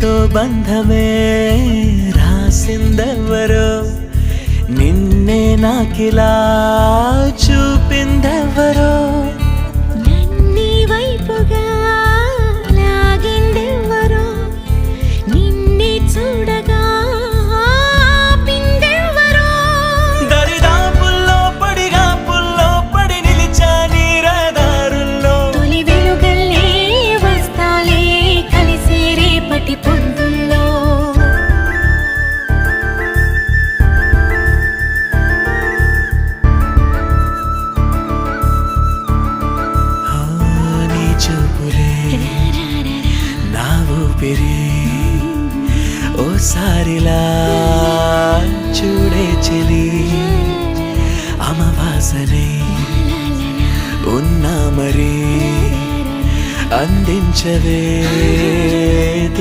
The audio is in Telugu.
మనతో బంధమే రాసిందెవరో నిన్నే నాకిలా చూపిందెవరో నన్నీ వైపుగా లాగిందెవరో నిన్నే చూడగా ఆపిందెవరో దరిదాపుల్లో పడి నిలిచా నీ రహదారుల్లో తొలి వెలుగల్లే వస్తాలే కలిసే రేపటి పొద్దుల్లో నీ చూపులే నా ఊపిరి ఓసారిలా చూడే చెలి అమవాసనే ఉన్నా మరి అందించవే